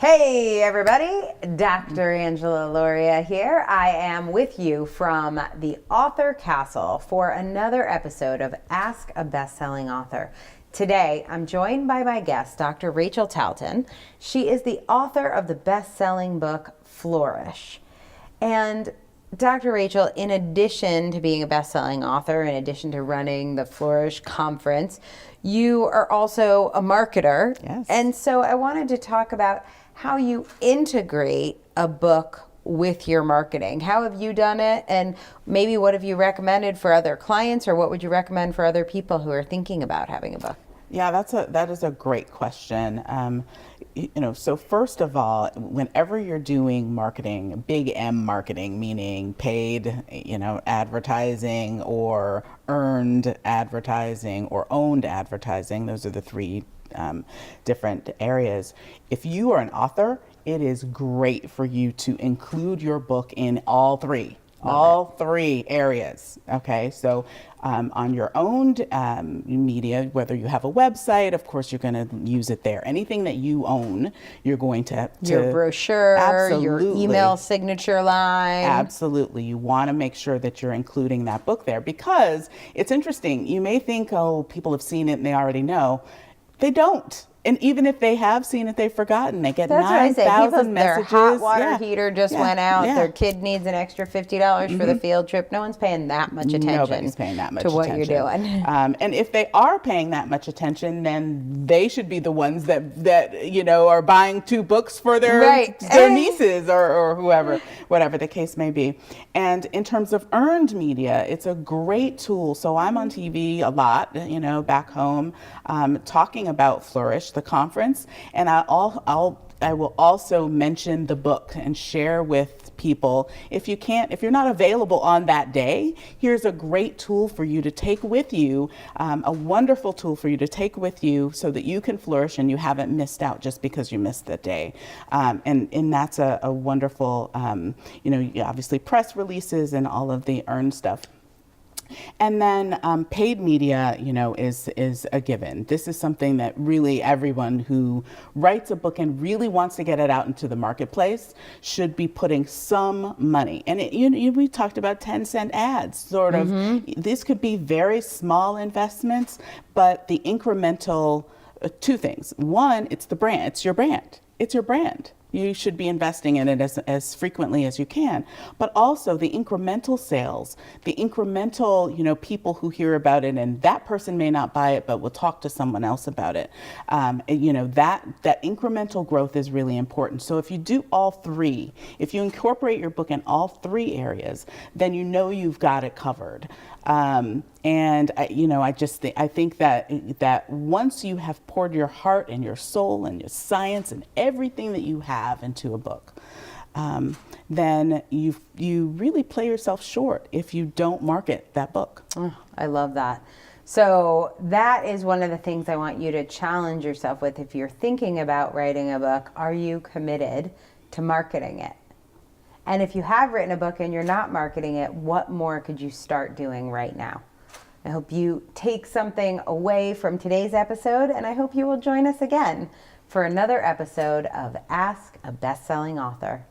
Hey everybody, Dr. Angela Lauria here. I am with you from the Author Castle for another episode of Ask a Bestselling Author. Today, I'm joined by my guest, Dr. Rachel Talton. She is the author of the best-selling book, Flourish. And Dr. Rachel, in addition to being a best-selling author, in addition to running the Flourish conference, you are also a marketer. Yes. And so I wanted to talk about how you integrate a book with your marketing. How have you done it? And maybe what have you recommended for other clients, or what would you recommend for other people who are thinking about having a book? Yeah, that is a great question. So first of all, whenever you're doing marketing, big M marketing, meaning paid, advertising or earned advertising or owned advertising, those are the three different areas. If you are an author, it is great for you to include your book in all three. Three areas. Okay, so on your owned media, whether you have a website, of course you're going to use it there. Anything that you own, you're going to your brochure, absolutely, your email signature line. Absolutely, you want to make sure that you're including that book there, because it's interesting. You may think, oh, people have seen it and they already know. They don't. And even if they have seen it, they've forgotten. They get 9,000 messages. Their hot water heater just went out. Their kid needs an extra $50 for the field trip. No one's paying that much attention. Nobody's paying that much to what attention. You're doing. And if they are paying that much attention, then they should be the ones that are buying 2 books for their nieces or whoever, whatever the case may be. And in terms of earned media, it's a great tool. So I'm on TV a lot, back home, talking about Flourish, the conference, and I will also mention the book and share with people. If you're not available on that day, here's a great tool for you to take with you, a wonderful tool for you to take with you so that you can flourish and you haven't missed out just because you missed the day. And that's a wonderful, obviously press releases and all of the earned stuff. And then paid media, is a given. This is something that really everyone who writes a book and really wants to get it out into the marketplace should be putting some money. And we talked about 10-cent ads, sort of. These could be very small investments, but the incremental, 2 things. One, it's the brand. It's your brand. It's your brand. You should be investing in it as frequently as you can. But also the incremental sales, the incremental, people who hear about it, and that person may not buy it, but will talk to someone else about it. That incremental growth is really important. So if you do all 3, if you incorporate your book in all 3 areas, then you've got it covered. And I think that once you have poured your heart and your soul and your science and everything that you have into a book, then you really play yourself short if you don't market that book. Oh, I love that. So that is one of the things I want you to challenge yourself with. If you're thinking about writing a book, are you committed to marketing it? And if you have written a book and you're not marketing it, what more could you start doing right now? I hope you take something away from today's episode, and I hope you will join us again for another episode of Ask a Bestselling Author.